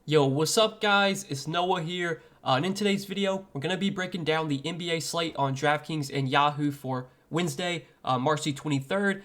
Yo, what's up guys? It's Noah here, and in today's video, we're going to be breaking down the NBA slate on Draftkings and Yahoo for Wednesday, March the 23rd.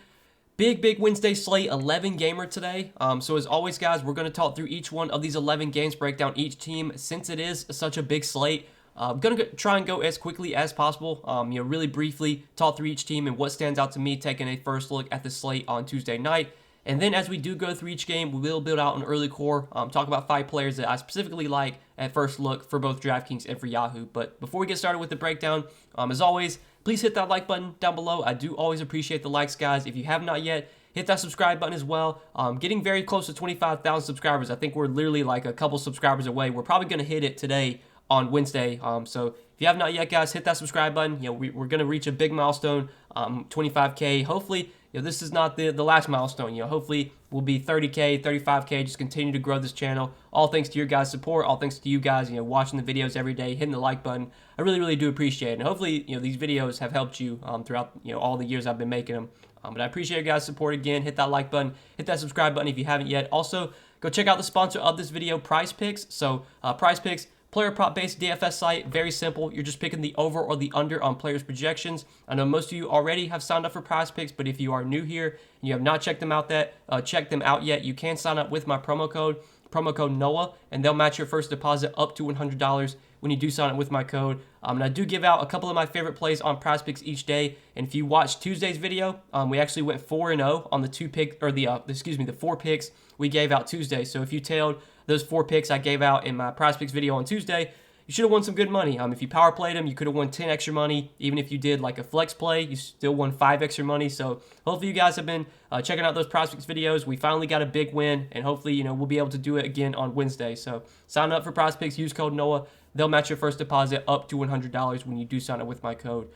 Big Wednesday slate, 11 gamer today. So as always guys, we're going to talk through each one of these 11 games, break down each team. Since it is such a big slate, I'm going to try and go as quickly as possible, really briefly talk through each team and what stands out to me, taking a first look at the slate on Tuesday night. And then as we do go through each game, we will build out an early core, talk about 5 players that I specifically like at first look for both DraftKings and for Yahoo. But before we get started with the breakdown, as always, please hit that like button down below. I do always appreciate the likes, guys. If you have not yet, hit that subscribe button as well. Getting very close to 25,000 subscribers. I think we're literally like a couple subscribers away. We're probably going to hit it today on Wednesday. So if you have not yet, guys, hit that subscribe button. We're going to reach a big milestone, 25K. Hopefully, this is not the last milestone. Hopefully we'll be 30K, 35K, just continue to grow this channel. All thanks to your guys' support, all thanks to you guys, watching the videos every day, hitting the like button. I really do appreciate it. And hopefully, these videos have helped you throughout, all the years I've been making them. But I appreciate your guys' support again. Hit that like button, hit that subscribe button if you haven't yet. Also, go check out the sponsor of this video, Prize Picks. So, Prize Picks, player prop based DFS site, very simple. You're just picking the over or the under on players' projections. I know most of you already have signed up for Prize Picks, but if you are new here and you have not checked them out yet, you can sign up with my promo code Noah, and they'll match your first deposit up to $100 when you do sign up with my code. And I do give out a couple of my favorite plays on Prize Picks each day. And if you watched Tuesday's video, we actually went 4-0 on the 4 picks we gave out Tuesday. So if you tailed those 4 picks I gave out in my Prize Picks video on Tuesday, you should have won some good money. If you power played them, you could have won 10 extra money. Even if you did like a flex play, you still won 5 extra money. So hopefully you guys have been checking out those Prize Picks videos. We finally got a big win, and hopefully, we'll be able to do it again on Wednesday. So sign up for Prize Picks, use code Noah. They'll match your first deposit up to $100 when you do sign up with my code.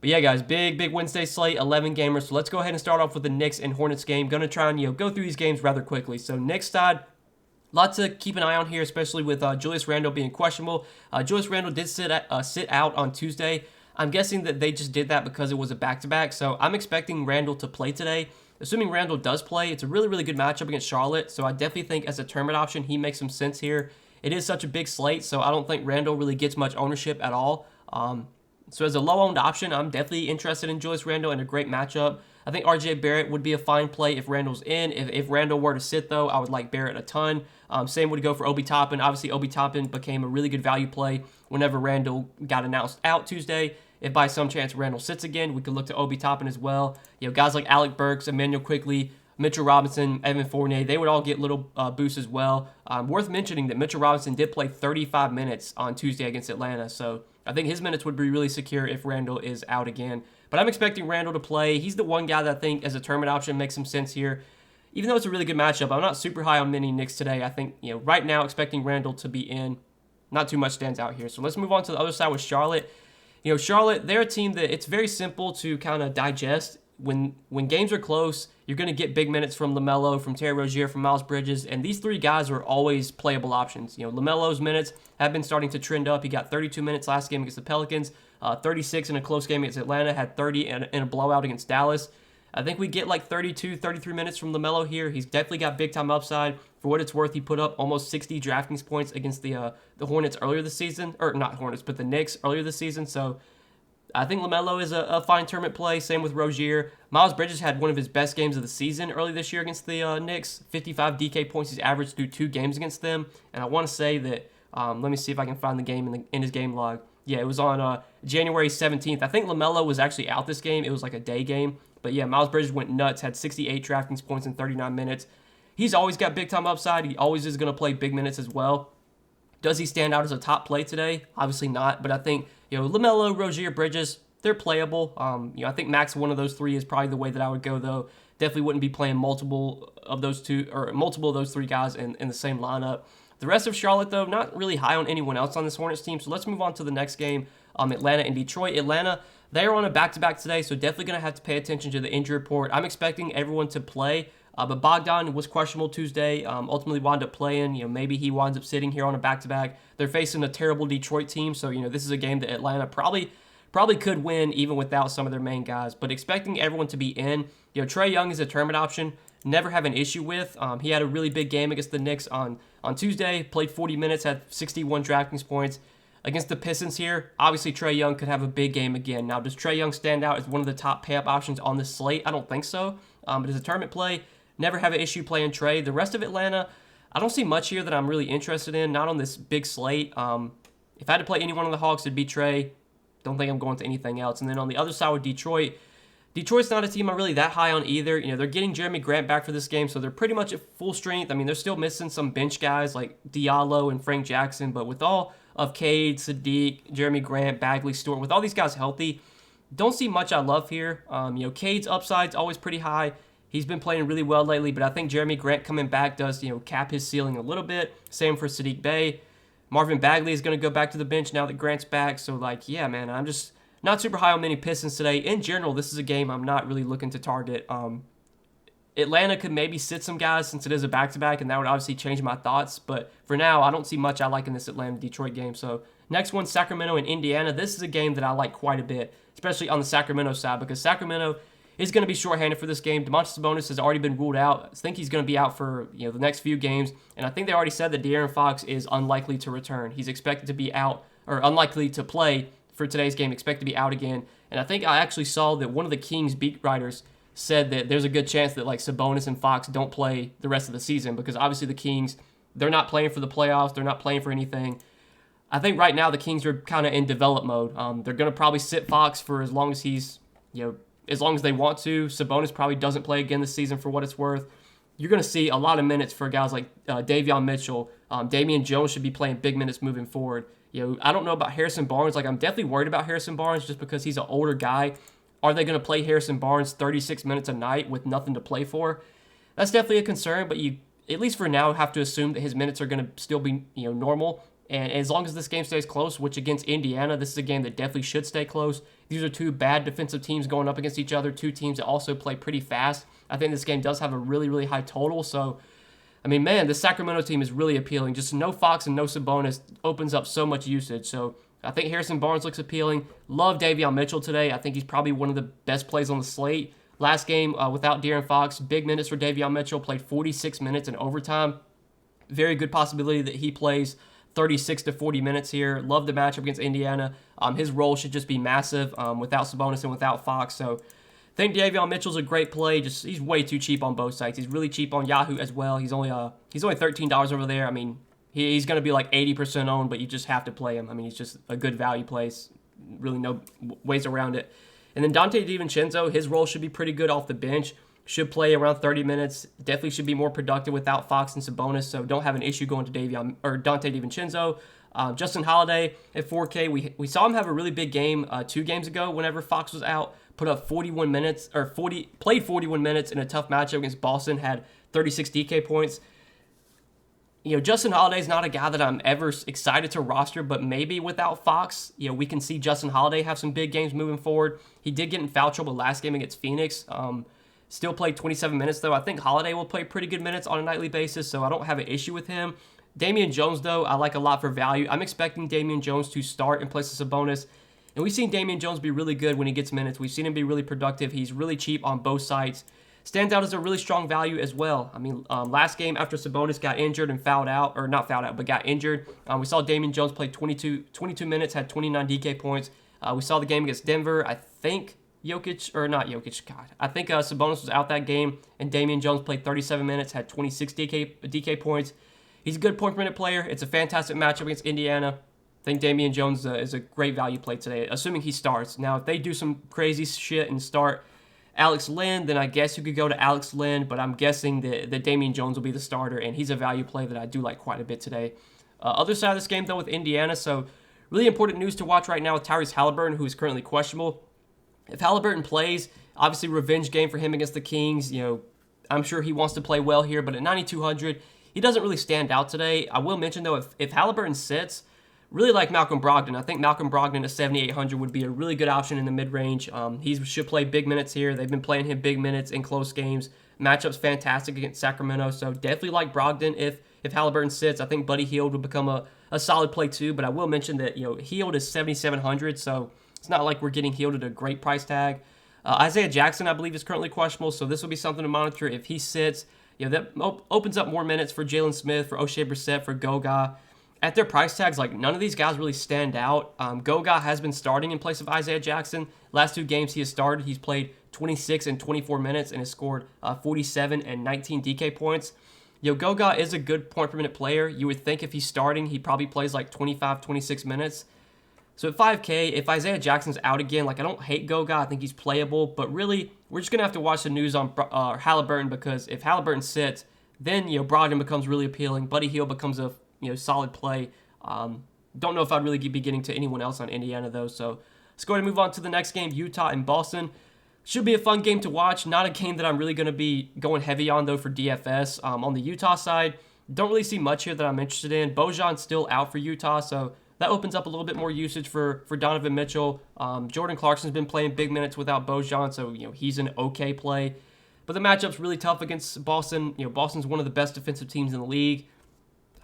But yeah, guys, big Wednesday slate, 11 gamers. So let's go ahead and start off with the Knicks and Hornets game. Going to try and go through these games rather quickly. So Knicks side, lots to keep an eye on here, especially with Julius Randle being questionable. Julius Randle did sit out on Tuesday. I'm guessing that they just did that because it was a back-to-back. So I'm expecting Randle to play today. Assuming Randle does play, it's a really good matchup against Charlotte. So I definitely think as a tournament option, he makes some sense here. It is such a big slate, so I don't think Randle really gets much ownership at all. So as a low-owned option, I'm definitely interested in Julius Randle in a great matchup. I think RJ Barrett would be a fine play if Randle's in. If Randle were to sit, though, I would like Barrett a ton. Same would go for Obi Toppin. Obviously, Obi Toppin became a really good value play whenever Randle got announced out Tuesday. If by some chance Randle sits again, we could look to Obi Toppin as well. Guys like Alec Burks, Emmanuel Quickley, Mitchell Robinson, Evan Fournier, they would all get little boosts as well. Worth mentioning that Mitchell Robinson did play 35 minutes on Tuesday against Atlanta, so I think his minutes would be really secure if Randle is out again. But I'm expecting Randle to play. He's the one guy that I think as a tournament option makes some sense here. Even though it's a really good matchup, I'm not super high on many Knicks today. I think, right now expecting Randle to be in. Not too much stands out here. So let's move on to the other side with Charlotte. Charlotte, they're a team that it's very simple to kind of digest. When games are close, you're going to get big minutes from LaMelo, from Terry Rozier, from Miles Bridges, and these 3 guys are always playable options. LaMelo's minutes have been starting to trend up. He got 32 minutes last game against the Pelicans, 36 in a close game against Atlanta, had 30 in a blowout against Dallas. I think we get like 32, 33 minutes from LaMelo here. He's definitely got big-time upside. For what it's worth, he put up almost 60 DraftKings points against the Hornets earlier this season. Or not Hornets, but the Knicks earlier this season, so I think LaMelo is a fine tournament play. Same with Rozier. Miles Bridges had one of his best games of the season early this year against the Knicks. 55 DK points he's averaged through 2 games against them. And I want to say that, let me see if I can find the game in his game log. Yeah, it was on January 17th. I think LaMelo was actually out this game. It was like a day game. But yeah, Miles Bridges went nuts, had 68 DraftKings points in 39 minutes. He's always got big-time upside. He always is going to play big minutes as well. Does he stand out as a top play today? Obviously not, but I think, LaMelo, Rozier, Bridges, they're playable. I think max one of those 3 is probably the way that I would go, though. Definitely wouldn't be playing multiple of those 3 guys in the same lineup. The rest of Charlotte, though, not really high on anyone else on this Hornets team. So let's move on to the next game, Atlanta and Detroit. Atlanta, they are on a back-to-back today, so definitely going to have to pay attention to the injury report. I'm expecting everyone to play, but Bogdan was questionable Tuesday, ultimately wound up playing. Maybe he winds up sitting here on a back-to-back. They're facing a terrible Detroit team, so, this is a game that Atlanta probably could win even without some of their main guys. But expecting everyone to be in. Trae Young is a tournament option. never have an issue with. He had a really big game against the Knicks on Tuesday, played 40 minutes, had 61 Draftkings points. Against the Pistons here, obviously Trae Young could have a big game again. Now, does Trae Young stand out as one of the top pay-up options on this slate? I don't think so. But as a tournament play, never have an issue playing Trae. The rest of Atlanta, I don't see much here that I'm really interested in, not on this big slate. If I had to play any one of the Hawks, it'd be Trae. Don't think I'm going to anything else. And then on the other side with Detroit's not a team I'm really that high on either. They're getting Jeremy Grant back for this game, so they're pretty much at full strength. I mean, they're still missing some bench guys like Diallo and Frank Jackson, but with all of Cade, Sadiq, Jeremy Grant, Bagley, Stewart, with all these guys healthy, don't see much I love here. Cade's upside's always pretty high. He's been playing really well lately, but I think Jeremy Grant coming back does, cap his ceiling a little bit. Same for Sadiq Bey. Marvin Bagley is going to go back to the bench now that Grant's back. So, yeah, man, I'm just not super high on many Pistons today. In general, this is a game I'm not really looking to target. Atlanta could maybe sit some guys since it is a back-to-back, and that would obviously change my thoughts. But for now, I don't see much I like in this Atlanta-Detroit game. So next one, Sacramento and Indiana. This is a game that I like quite a bit, especially on the Sacramento side, because Sacramento is going to be shorthanded for this game. Domantas Sabonis has already been ruled out. I think he's going to be out for the next few games, and I think they already said that De'Aaron Fox is unlikely to return. He's expected to be out, or unlikely to play for today's game, expected to be out again. And I think I actually saw that one of the Kings beat writers said that there's a good chance that Sabonis and Fox don't play the rest of the season, because obviously the Kings, they're not playing for the playoffs. They're not playing for anything. I think right now the Kings are kind of in develop mode. They're going to probably sit Fox for as long as he's, as long as they want to. Sabonis probably doesn't play again this season for what it's worth. You're going to see a lot of minutes for guys like Davion Mitchell. Damian Jones should be playing big minutes moving forward. I don't know about Harrison Barnes. I'm definitely worried about Harrison Barnes just because he's an older guy. Are they going to play Harrison Barnes 36 minutes a night with nothing to play for? That's definitely a concern, but you, at least for now, have to assume that his minutes are going to still be normal. And as long as this game stays close, which against Indiana, this is a game that definitely should stay close. These are two bad defensive teams going up against each other, two teams that also play pretty fast. I think this game does have a really, really high total. So, I mean, man, the Sacramento team is really appealing. Just no Fox and no Sabonis opens up so much usage. So I think Harrison Barnes looks appealing. Love Davion Mitchell today. I think he's probably one of the best plays on the slate. Last game without De'Aaron Fox, big minutes for Davion Mitchell, played 46 minutes in overtime. Very good possibility that he plays 36 to 40 minutes here. Love the matchup against Indiana. His role should just be massive without Sabonis and without Fox. So I think Davion Mitchell's a great play. Just he's way too cheap on both sides. He's really cheap on Yahoo as well. He's only $13 over there. I mean, he's going to be like 80% owned, but you just have to play him. I mean, he's just a good value place. Really no ways around it. And then Dante DiVincenzo, his role should be pretty good off the bench. Should play around 30 minutes. Definitely should be more productive without Fox and Sabonis, so don't have an issue going to Dante DiVincenzo. Justin Holiday at 4K. We saw him have a really big game 2 games ago whenever Fox was out. Put up 41 minutes, played 41 minutes in a tough matchup against Boston, had 36 DK points. Justin Holiday's not a guy that I'm ever excited to roster, but maybe without Fox, we can see Justin Holiday have some big games moving forward. He did get in foul trouble last game against Phoenix. Still played 27 minutes, though. I think Holiday will play pretty good minutes on a nightly basis, so I don't have an issue with him. Damian Jones, though, I like a lot for value. I'm expecting Damian Jones to start in place of Sabonis, and we've seen Damian Jones be really good when he gets minutes. We've seen him be really productive. He's really cheap on both sides. Stands out as a really strong value as well. I mean, last game after Sabonis got injured and fouled out, or not fouled out, but got injured, we saw Damian Jones play 22 minutes, had 29 DK points. We saw the game against Denver. I think I think Sabonis was out that game, and Damian Jones played 37 minutes, had 26 DK points. He's a good point-per-minute player. It's a fantastic matchup against Indiana. I think Damian Jones is a great value play today, assuming he starts. Now, if they do some crazy shit and start Alex Len, then I guess you could go to Alex Len, but I'm guessing that Damian Jones will be the starter, and he's a value play that I do like quite a bit today. Other side of this game, though, with Indiana, so really important news to watch right now with Tyrese Halliburton, who is currently questionable. If Halliburton plays, obviously revenge game for him against the Kings. I'm sure he wants to play well here, but at 9,200, he doesn't really stand out today. I will mention, though, if Halliburton sits, really like Malcolm Brogdon. I think Malcolm Brogdon at 7,800 would be a really good option in the mid-range. He should play big minutes here. They've been playing him big minutes in close games. Matchup's fantastic against Sacramento, so definitely like Brogdon if Halliburton sits. I think Buddy Hield would become a solid play too, but I will mention that Hield is 7,700, so it's not like we're getting Hield at a great price tag. Isaiah Jackson, I believe, is currently questionable, so this will be something to monitor. If he sits, that opens up more minutes for Jalen Smith, for O'Shea Brissett, for Goga. At their price tags, like, none of these guys really stand out. Goga has been starting in place of Isaiah Jackson. Last 2 games he has started, he's played 26 and 24 minutes and has scored 47 and 19 DK points. Goga is a good point per minute player. You would think if he's starting, he probably plays like 25, 26 minutes. So at 5K, if Isaiah Jackson's out again, like, I don't hate Goga. I think he's playable. But really, we're just going to have to watch the news on Halliburton, because if Halliburton sits, then, Brogdon becomes really appealing. Buddy Hield becomes a, solid play. Don't know if I'd really be getting to anyone else on Indiana, though. So let's go ahead and move on to the next game, Utah and Boston. Should be a fun game to watch. Not a game that I'm really going to be going heavy on, though, for DFS. On the Utah side, don't really see much here that I'm interested in. Bojan's still out for Utah, so that opens up a little bit more usage for Donovan Mitchell. Jordan Clarkson's been playing big minutes without Bojan, so he's an okay play. But the matchup's really tough against Boston. Boston's one of the best defensive teams in the league.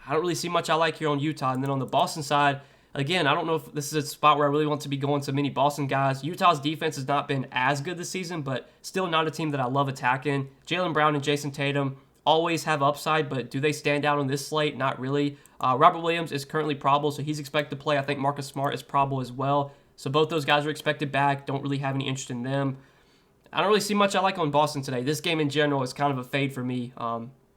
I don't really see much I like here on Utah. And then on the Boston side, again, I don't know if this is a spot where I really want to be going to many Boston guys. Utah's defense has not been as good this season, but still not a team that I love attacking. Jaylen Brown and Jason Tatum always have upside, but do they stand out on this slate? Not really. Robert Williams is currently probable, so he's expected to play. I think Marcus Smart is probable as well. So both those guys are expected back. Don't really have any interest in them. I don't really see much I like on Boston today. This game in general is kind of a fade for me.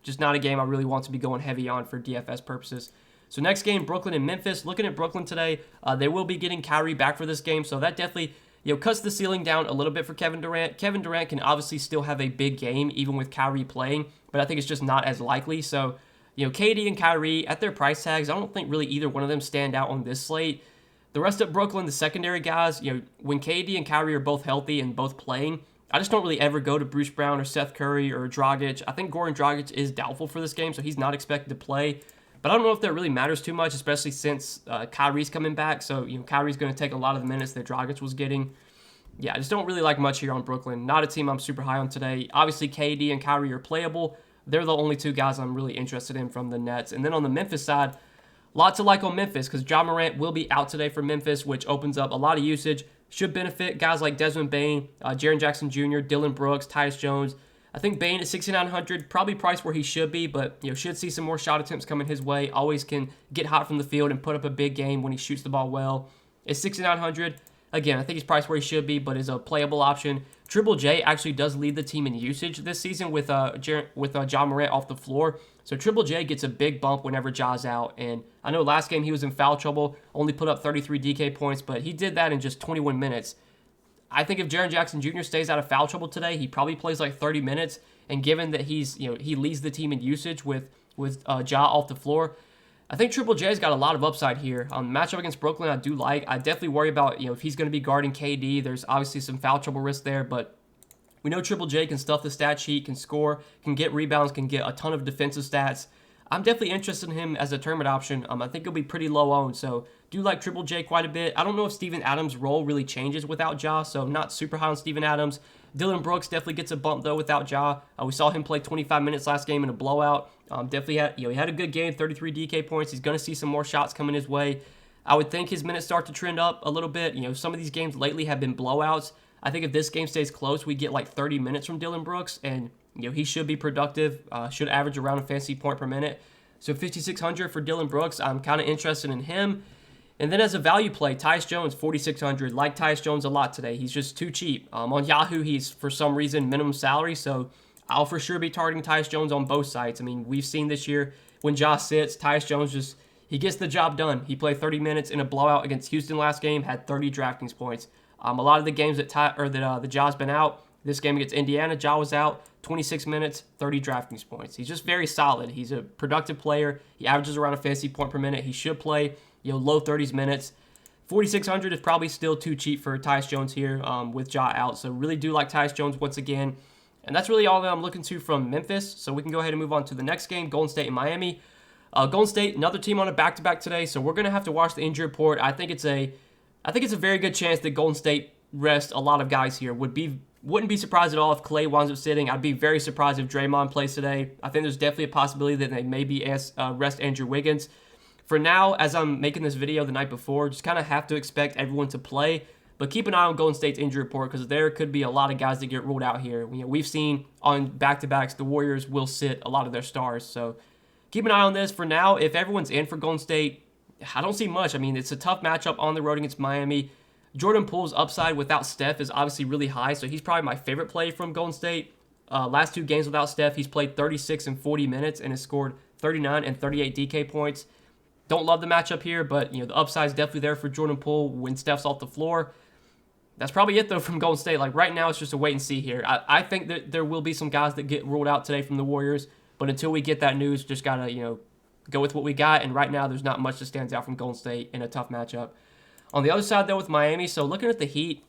Just not a game I really want to be going heavy on for DFS purposes. So next game, Brooklyn and Memphis. Looking at Brooklyn today, they will be getting Kyrie back for this game, so that definitely cuts the ceiling down a little bit for Kevin Durant. Kevin Durant can obviously still have a big game even with Kyrie playing, but I think it's just not as likely. So, KD and Kyrie at their price tags, I don't think really either one of them stand out on this slate. The rest of Brooklyn, the secondary guys, when KD and Kyrie are both healthy and both playing, I just don't really ever go to Bruce Brown or Seth Curry or Dragic. I think Goran Dragic is doubtful for this game, so he's not expected to play. But I don't know if that really matters too much, especially since Kyrie's coming back. So, Kyrie's going to take a lot of the minutes that Dragic was getting. Yeah, I just don't really like much here on Brooklyn. Not a team I'm super high on today. Obviously, KD and Kyrie are playable. They're the only 2 guys I'm really interested in from the Nets. And then on the Memphis side, lots to like on Memphis because Ja Morant will be out today for Memphis, which opens up a lot of usage. Should benefit guys like Desmond Bane, Jaren Jackson Jr., Dylan Brooks, Tyus Jones. I think Bane at 6,900, probably priced where he should be, but should see some more shot attempts coming his way. Always can get hot from the field and put up a big game when he shoots the ball well. At 6,900, again, I think he's priced where he should be, but is a playable option. Triple J actually does lead the team in usage this season with Ja Morant off the floor. So Triple J gets a big bump whenever Ja's out. And I know last game he was in foul trouble, only put up 33 DK points, but he did that in just 21 minutes. I think if Jaren Jackson Jr. stays out of foul trouble today, he probably plays like 30 minutes. And given that he leads the team in usage with Ja off the floor, I think Triple J's got a lot of upside here. Matchup against Brooklyn, I do like. I definitely worry about if he's going to be guarding KD. There's obviously some foul trouble risk there, but we know Triple J can stuff the stat sheet, can score, can get rebounds, can get a ton of defensive stats. I'm definitely interested in him as a tournament option. I think he'll be pretty low owned, so do like Triple J quite a bit. I don't know if Steven Adams' role really changes without Ja, so not super high on Steven Adams. Dylan Brooks definitely gets a bump, though, without Ja. We saw him play 25 minutes last game in a blowout. Definitely had, he had a good game, 33 DK points. He's going to see some more shots coming his way. I would think his minutes start to trend up a little bit. Some of these games lately have been blowouts. I think if this game stays close, we get like 30 minutes from Dylan Brooks, and he should be productive, should average around a fantasy point per minute. So 5,600 for Dylan Brooks. I'm kind of interested in him. And then as a value play, Tyus Jones, 4,600. Like Tyus Jones a lot today. He's just too cheap. On Yahoo, he's, for some reason, minimum salary, so I'll for sure be targeting Tyus Jones on both sides. I mean, we've seen this year when Ja sits, Tyus Jones he gets the job done. He played 30 minutes in a blowout against Houston last game, had 30 Draftkings points. A lot of the games that the Ja's been out, this game against Indiana, Ja was out, 26 minutes, 30 Draftkings points. He's just very solid. He's a productive player. He averages around a fantasy point per minute. He should play low 30s minutes. 4,600 is probably still too cheap for Tyus Jones here with Ja out. So really do like Tyus Jones once again. And that's really all that I'm looking to from Memphis. So we can go ahead and move on to the next game, Golden State and Miami. Golden State, another team on a back-to-back today. So we're going to have to watch the injury report. I think it's a very good chance that Golden State rest a lot of guys here. Wouldn't be surprised at all if Klay winds up sitting. I'd be very surprised if Draymond plays today. I think there's definitely a possibility that they maybe rest Andrew Wiggins. For now, as I'm making this video the night before, just kind of have to expect everyone to play. But keep an eye on Golden State's injury report because there could be a lot of guys that get ruled out here. We've seen on back-to-backs the Warriors will sit a lot of their stars. So keep an eye on this. For now, if everyone's in for Golden State, I don't see much. I mean, it's a tough matchup on the road against Miami. Jordan Poole's upside without Steph is obviously really high, so he's probably my favorite play from Golden State. Last 2 games without Steph, he's played 36 and 40 minutes and has scored 39 and 38 DK points. Don't love the matchup here, but the upside is definitely there for Jordan Poole when Steph's off the floor. That's probably it, though, from Golden State. Like, right now, it's just a wait and see here. I think that there will be some guys that get ruled out today from the Warriors, but until we get that news, just got to, go with what we got. And right now, there's not much that stands out from Golden State in a tough matchup. On the other side, though, with Miami, so looking at the Heat,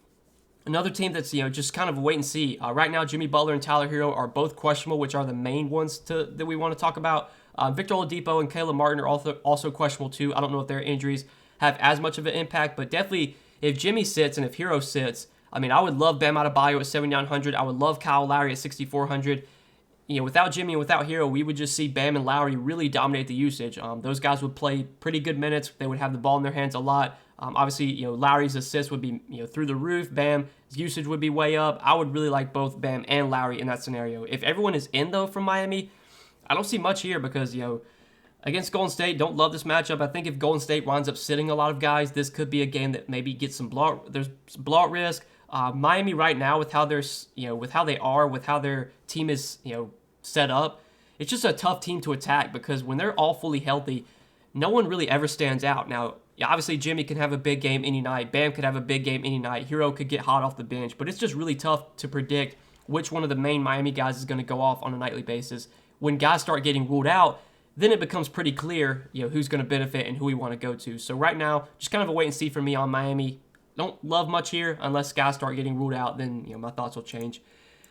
another team that's, just kind of a wait and see. Right now, Jimmy Butler and Tyler Hero are both questionable, which are the main ones that we want to talk about. Victor Oladipo and Caleb Martin are also questionable, too. I don't know if their injuries have as much of an impact, but definitely if Jimmy sits and if Hero sits, I mean, I would love Bam Adebayo at 7,900. I would love Kyle Lowry at 6,400. Without Jimmy and without Hero, we would just see Bam and Lowry really dominate the usage. Those guys would play pretty good minutes. They would have the ball in their hands a lot. Obviously, Lowry's assists would be through the roof. Bam's usage would be way up. I would really like both Bam and Lowry in that scenario. If everyone is in, though, from Miami, I don't see much here because, against Golden State, don't love this matchup. I think if Golden State winds up sitting a lot of guys, this could be a game that maybe gets some blowout. There's some blowout risk. Miami right now, with how they're, with how they are, with how their team is, set up, it's just a tough team to attack because when they're all fully healthy, no one really ever stands out. Now, obviously, Jimmy can have a big game any night. Bam could have a big game any night. Hero could get hot off the bench, but it's just really tough to predict which one of the main Miami guys is going to go off on a nightly basis. When guys start getting ruled out, then it becomes pretty clear, who's going to benefit and who we want to go to. So right now, just kind of a wait and see for me on Miami. Don't love much here unless guys start getting ruled out. Then my thoughts will change.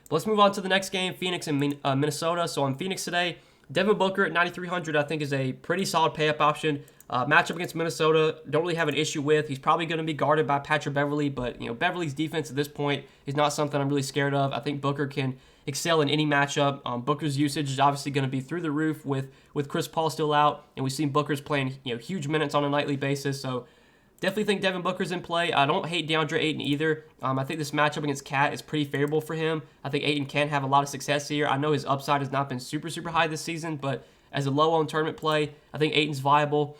But let's move on to the next game, Phoenix and Minnesota. So on Phoenix today, Devin Booker at 9,300 I think is a pretty solid pay-up option. Matchup against Minnesota, don't really have an issue with. He's probably going to be guarded by Patrick Beverley, but Beverley's defense at this point is not something I'm really scared of. I think Booker can excel in any matchup. Booker's usage is obviously going to be through the roof with Chris Paul still out, and we've seen Booker's playing huge minutes on a nightly basis. So definitely think Devin Booker's in play. I don't hate DeAndre Ayton either. I think this matchup against Cat is pretty favorable for him. I think Ayton can have a lot of success here. I know his upside has not been super, super high this season, but as a low-owned tournament play, I think Ayton's viable.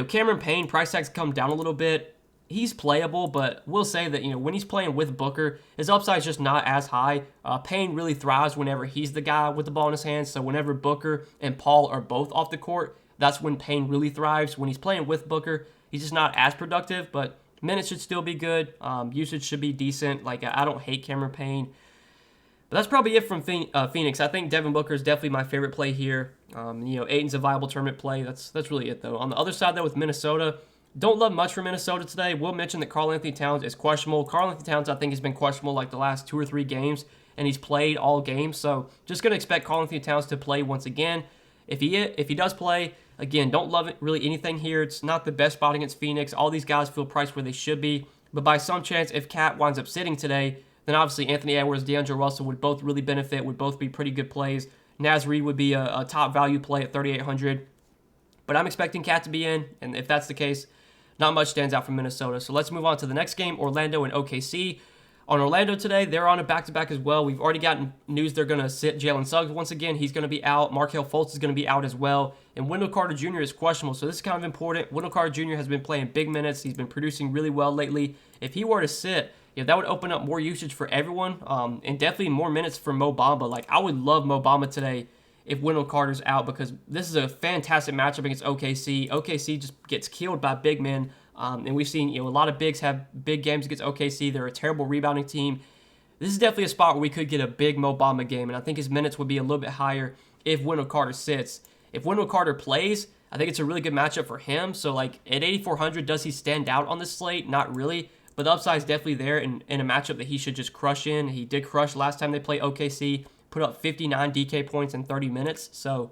Cameron Payne, price tag's come down a little bit. He's playable, but we'll say that, when he's playing with Booker, his upside's just not as high. Payne really thrives whenever he's the guy with the ball in his hands. So whenever Booker and Paul are both off the court, that's when Payne really thrives. When he's playing with Booker, he's just not as productive, but minutes should still be good. Usage should be decent. I don't hate Cameron Payne. But that's probably it from Phoenix. I think Devin Booker is definitely my favorite play here. Ayton's a viable tournament play. That's really it, though. On the other side, though, with Minnesota, don't love much for Minnesota today. We'll mention that Karl-Anthony Towns is questionable. Karl-Anthony Towns, I think, has been questionable the last 2 or 3 games, and he's played all games. So just going to expect Karl-Anthony Towns to play once again. If he does play, again, don't love it really anything here. It's not the best spot against Phoenix. All these guys feel priced where they should be. But by some chance, if Cat winds up sitting today, then obviously Anthony Edwards, D'Angelo Russell would both really benefit, would both be pretty good plays. Naz Reid would be a top value play at 3,800. But I'm expecting Cat to be in, and if that's the case, not much stands out from Minnesota. So let's move on to the next game, Orlando and OKC. On Orlando today, they're on a back-to-back as well. We've already gotten news they're going to sit Jalen Suggs once again. He's going to be out. Markelle Fultz is going to be out as well. And Wendell Carter Jr. is questionable, so this is kind of important. Wendell Carter Jr. has been playing big minutes. He's been producing really well lately. If he were to sit, that would open up more usage for everyone, and definitely more minutes for Mo Bamba. I would love Mo Bamba today if Wendell Carter's out because this is a fantastic matchup against OKC. OKC just gets killed by big men. And we've seen a lot of bigs have big games against OKC. They're a terrible rebounding team. This is definitely a spot where we could get a big Mo Bamba game, and I think his minutes would be a little bit higher if Wendell Carter sits. If Wendell Carter plays, I think it's a really good matchup for him. So at 8,400, does he stand out on this slate? Not really, but the upside is definitely there in a matchup that he should just crush in. He did crush last time they played OKC, put up 59 DK points in 30 minutes. So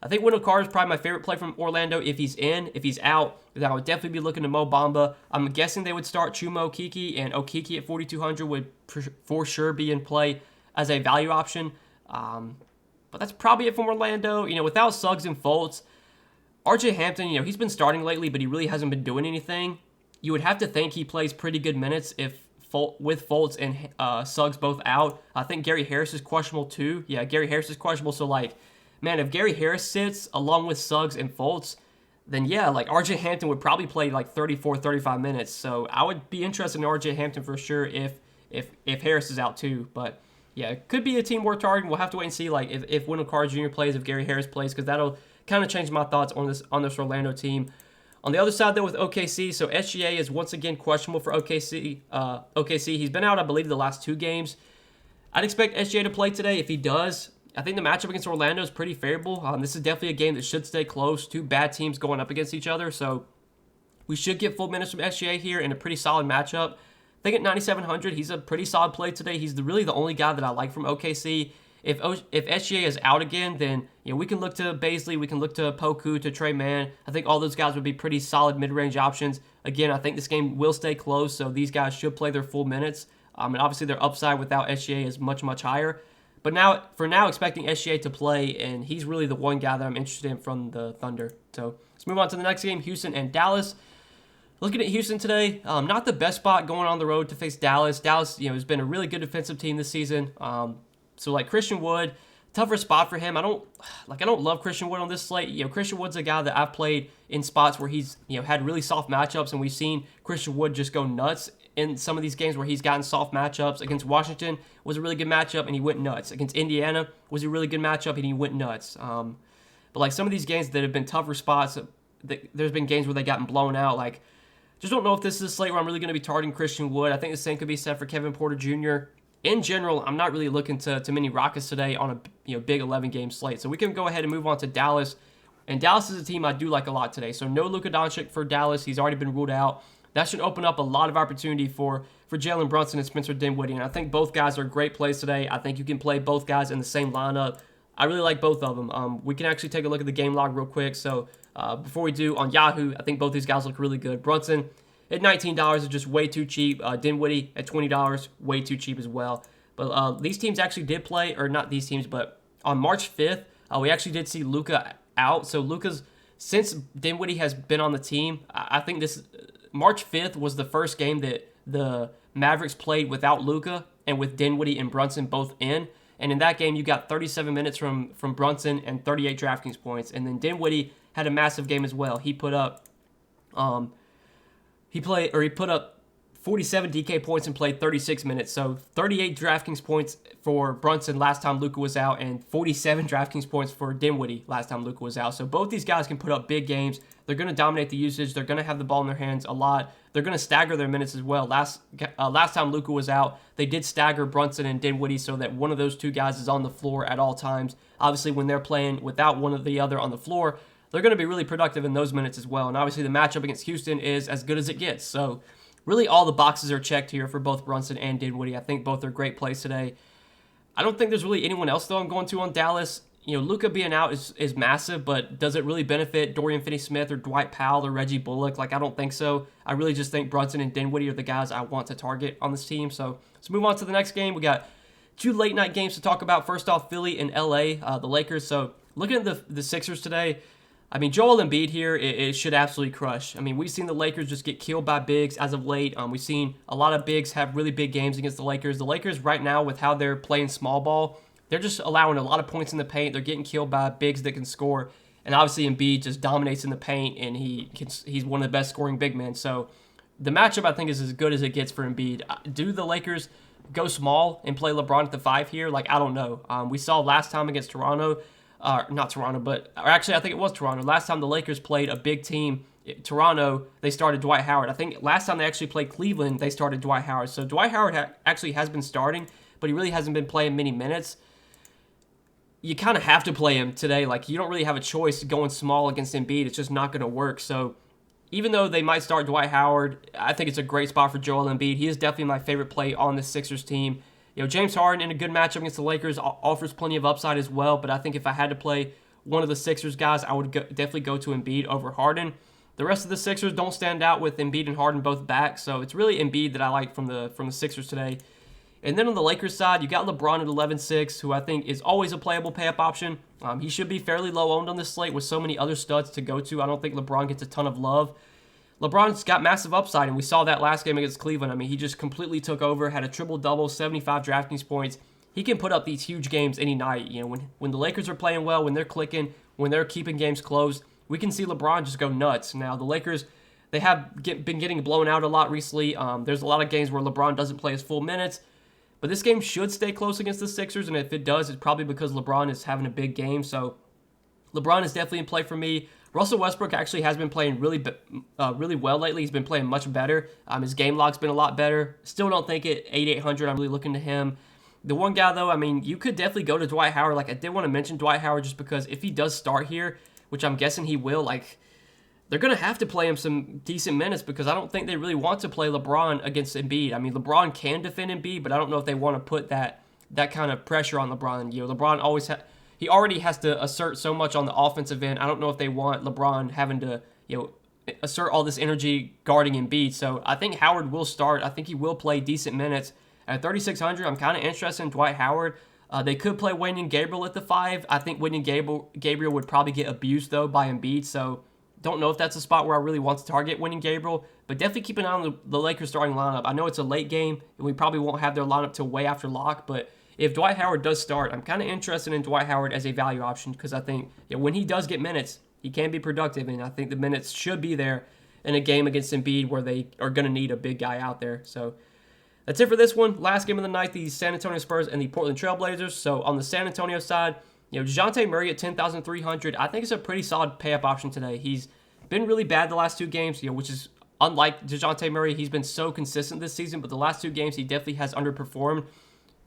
I think Wendell Carter is probably my favorite play from Orlando if he's in. If he's out, then I would definitely be looking to Mo Bamba. I'm guessing they would start Chuma Okeke, and Okeke at 4,200 would for sure be in play as a value option. But that's probably it from Orlando. Without Suggs and Fultz, RJ Hampton, he's been starting lately, but he really hasn't been doing anything. you would have to think he plays pretty good minutes if with Fultz and Suggs both out. I think Gary Harris is questionable too. Yeah, Gary Harris is questionable. So, like, man, if Gary Harris sits along with Suggs and Fultz, then yeah, like RJ Hampton would probably play like 34, 35 minutes. So I would be interested in RJ Hampton for sure if Harris is out too. But yeah, it could be a team worth targeting. We'll have to wait and see like if Wendell Carter Jr. plays, if Gary Harris plays, because that'll kind of change my thoughts on this Orlando team. On the other side, though, with OKC, so SGA is once again questionable for OKC. OKC, he's been out, I believe, the last 2 games. I'd expect SGA to play today. If he does, I think the matchup against Orlando is pretty favorable. This is definitely a game that should stay close. 2 bad teams going up against each other, so we should get full minutes from SGA here in a pretty solid matchup. I think at 9,700, he's a pretty solid play today. He's really the only guy that I like from OKC. If SGA is out again, then we can look to Baisley, we can look to Poku, to Trey Mann. I think all those guys would be pretty solid mid-range options. Again, I think this game will stay close, so these guys should play their full minutes. And obviously their upside without SGA is much, much higher. But for now, expecting SGA to play, and he's really the one guy that I'm interested in from the Thunder. So let's move on to the next game, Houston and Dallas. Looking at Houston today, not the best spot going on the road to face Dallas. Dallas, has been a really good defensive team this season. So like Christian Wood, tougher spot for him. I don't love Christian Wood on this slate. Christian Wood's a guy that I've played in spots where he's had really soft matchups, and we've seen Christian Wood just go nuts in some of these games where he's gotten soft matchups. Against Washington was a really good matchup and he went nuts. Against Indiana was a really good matchup and he went nuts. But like some of these games that have been tougher spots, there's been games where they gotten blown out. Like, just don't know if this is a slate where I'm really going to be targeting Christian Wood. I think the same could be said for Kevin Porter Jr. In general, I'm not really looking to many Rockets today on a big 11-game slate. So we can go ahead and move on to Dallas. And Dallas is a team I do like a lot today. So no Luka Doncic for Dallas. He's already been ruled out. That should open up a lot of opportunity for Jalen Brunson and Spencer Dinwiddie. And I think both guys are great plays today. I think you can play both guys in the same lineup. I really like both of them. We can actually take a look at the game log real quick. So before we do, on Yahoo, I think both these guys look really good. Brunson at $19 is just way too cheap. Dinwiddie at $20, way too cheap as well. But these teams actually did play, or not these teams, but on March 5th, we actually did see Luka out. So since Dinwiddie has been on the team, I think this March 5th was the first game that the Mavericks played without Luka and with Dinwiddie and Brunson both in. And in that game, you got 37 minutes from Brunson and 38 DraftKings points. And then Dinwiddie had a massive game as well. He put up, he put up 47 DK points and played 36 minutes. So 38 DraftKings points for Brunson last time Luka was out, and 47 DraftKings points for Dinwiddie last time Luka was out. So both these guys can put up big games. They're going to dominate the usage. They're going to have the ball in their hands a lot. They're going to stagger their minutes as well. Last time Luka was out, they did stagger Brunson and Dinwiddie so that one of those two guys is on the floor at all times. Obviously, when they're playing without one of the other on the floor, they're going to be really productive in those minutes as well. And obviously, the matchup against Houston is as good as it gets. So really, all the boxes are checked here for both Brunson and Dinwiddie. I think both are great plays today. I don't think there's really anyone else, though, I'm going to on Dallas. Luka being out is massive, but does it really benefit Dorian Finney-Smith or Dwight Powell or Reggie Bullock? Like, I don't think so. I really just think Brunson and Dinwiddie are the guys I want to target on this team. So let's move on to the next game. We got 2 late-night games to talk about. First off, Philly and LA, the Lakers. So looking at the Sixers today, I mean, Joel Embiid here, it should absolutely crush. I mean, we've seen the Lakers just get killed by bigs as of late. We've seen a lot of bigs have really big games against the Lakers. The Lakers right now, with how they're playing small ball, they're just allowing a lot of points in the paint. They're getting killed by bigs that can score. And obviously Embiid just dominates in the paint, and he's one of the best scoring big men. So the matchup, I think, is as good as it gets for Embiid. Do the Lakers go small and play LeBron at the 5 here? Like, I don't know. We saw last time against Toronto, not Toronto, but actually I think it was Toronto. Last time the Lakers played a big team, Toronto, they started Dwight Howard. I think last time they actually played Cleveland, they started Dwight Howard. So Dwight Howard actually has been starting, but he really hasn't been playing many minutes. You kind of have to play him today. Like, you don't really have a choice going small against Embiid. It's just not going to work. So even though they might start Dwight Howard, I think it's a great spot for Joel Embiid. He is definitely my favorite play on the Sixers team. James Harden in a good matchup against the Lakers offers plenty of upside as well, but I think if I had to play one of the Sixers guys, I would definitely go to Embiid over Harden. The rest of the Sixers don't stand out with Embiid and Harden both back, so it's really Embiid that I like from the Sixers today. And then on the Lakers side, you got LeBron at 11.6, who I think is always a playable pay-up option. He should be fairly low-owned on this slate with so many other studs to go to. I don't think LeBron gets a ton of love. LeBron's got massive upside, and we saw that last game against Cleveland. I mean, he just completely took over, had a triple-double, 75 DraftKings points. He can put up these huge games any night. You know, when the Lakers are playing well, when they're clicking, when they're keeping games close, we can see LeBron just go nuts. Now, the Lakers, they have been getting blown out a lot recently. There's a lot of games where LeBron doesn't play his full minutes. But this game should stay close against the Sixers, and if it does, it's probably because LeBron is having a big game. So LeBron is definitely in play for me. Russell Westbrook actually has been playing really well lately. He's been playing much better. His game log's been a lot better. Still don't think at 8,800 I'm really looking to him. The one guy, though, I mean, you could definitely go to Dwight Howard. Like, I did want to mention Dwight Howard just because if he does start here, which I'm guessing he will, like, they're going to have to play him some decent minutes because I don't think they really want to play LeBron against Embiid. I mean, LeBron can defend Embiid, but I don't know if they want to put that kind of pressure on LeBron. You know, LeBron he already has to assert so much on the offensive end. I don't know if they want LeBron having to, you know, assert all this energy guarding Embiid. So I think Howard will start. I think he will play decent minutes. At 3,600, I'm kind of interested in Dwight Howard. They could play Wenyen Gabriel at the 5. I think Wenyen Gabriel would probably get abused, though, by Embiid. So don't know if that's a spot where I really want to target Wenyen Gabriel. But definitely keep an eye on the Lakers starting lineup. I know it's a late game, and we probably won't have their lineup till way after lock. But if Dwight Howard does start, I'm kind of interested in Dwight Howard as a value option because I think when he does get minutes, he can be productive. And I think the minutes should be there in a game against Embiid where they are going to need a big guy out there. So that's it for this one. Last game of the night, the San Antonio Spurs and the Portland Trail Blazers. So on the San Antonio side, DeJounte Murray at 10,300. I think it's a pretty solid pay-up option today. He's been really bad the last 2 games, which is unlike DeJounte Murray. He's been so consistent this season, but the last 2 games he definitely has underperformed.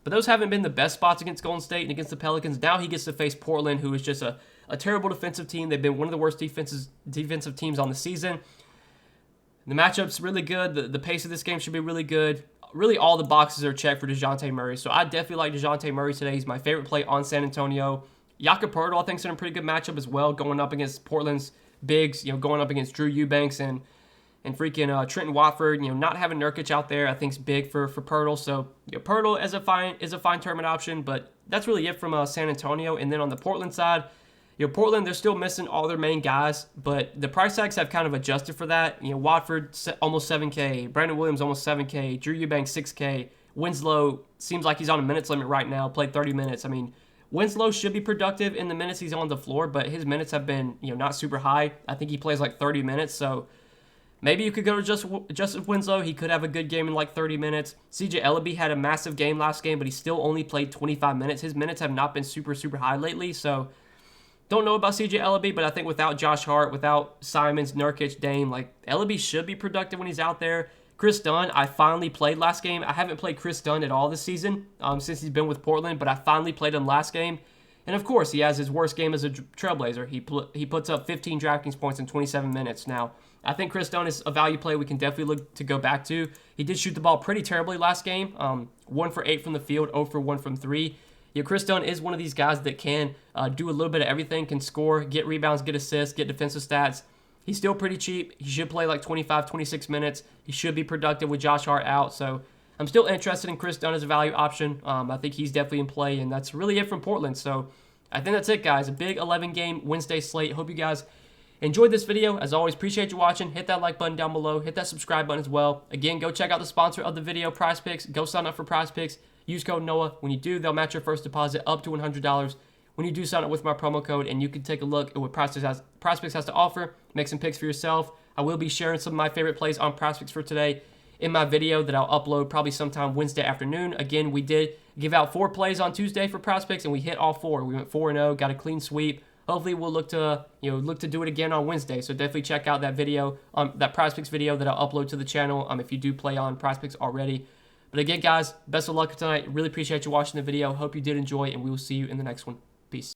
But those haven't been the best spots against Golden State and against the Pelicans. Now he gets to face Portland, who is just a terrible defensive team. They've been one of the worst defensive teams on the season. The matchup's really good. The pace of this game should be really good. Really, all the boxes are checked for DeJounte Murray. So I definitely like DeJounte Murray today. He's my favorite play on San Antonio. Jakob Poeltl, I think, is in a pretty good matchup as well, going up against Portland's bigs, going up against Drew Eubanks and freaking Trenton Watford. Not having Nurkic out there, I think, is big for Poeltl. So Poeltl is a fine tournament option, but that's really it from San Antonio. And then on the Portland side, Portland, they're still missing all their main guys, but the price tags have kind of adjusted for that. Watford, almost 7K. Brandon Williams, almost 7K. Drew Eubanks, 6K. Winslow seems like he's on a minutes limit right now, played 30 minutes. I mean, Winslow should be productive in the minutes he's on the floor, but his minutes have been, not super high. I think he plays like 30 minutes, so maybe you could go to Justice Winslow. He could have a good game in like 30 minutes. CJ Ellaby had a massive game last game, but he still only played 25 minutes. His minutes have not been super, super high lately, so don't know about CJ Ellaby, but I think without Josh Hart, without Simons, Nurkic, Dame, like Ellaby should be productive when he's out there. Chris Dunn, I finally played last game. I haven't played Chris Dunn at all this season since he's been with Portland, but I finally played him last game. And of course, he has his worst game as a Trailblazer. He puts up 15 DraftKings points in 27 minutes. Now, I think Chris Dunn is a value play we can definitely look to go back to. He did shoot the ball pretty terribly last game. 1 for 8 from the field, 0 for 1 from 3. Chris Dunn is one of these guys that can do a little bit of everything, can score, get rebounds, get assists, get defensive stats. He's still pretty cheap. He should play like 25, 26 minutes. He should be productive with Josh Hart out. So I'm still interested in Chris Dunn as a value option. I think he's definitely in play, and that's really it from Portland. So I think that's it, guys. A big 11-game Wednesday slate. Hope you guys enjoyed this video. As always, appreciate you watching. Hit that like button down below. Hit that subscribe button as well. Again, go check out the sponsor of the video, PrizePicks. Go sign up for PrizePicks. Use code Noah. When you do, they'll match your first deposit up to $100 when you do sign up with my promo code, and you can take a look at what PrizePicks has to offer, make some picks for yourself. I will be sharing some of my favorite plays on PrizePicks for today in my video that I'll upload probably sometime Wednesday afternoon. Again, we did give out 4 plays on Tuesday for PrizePicks, and we hit all 4. We went 4-0, got a clean sweep. Hopefully, we'll look to do it again on Wednesday. So definitely check out that video, that PrizePicks video that I'll upload to the channel if you do play on PrizePicks already. But again, guys, best of luck tonight. Really appreciate you watching the video. Hope you did enjoy, and we will see you in the next one. Peace.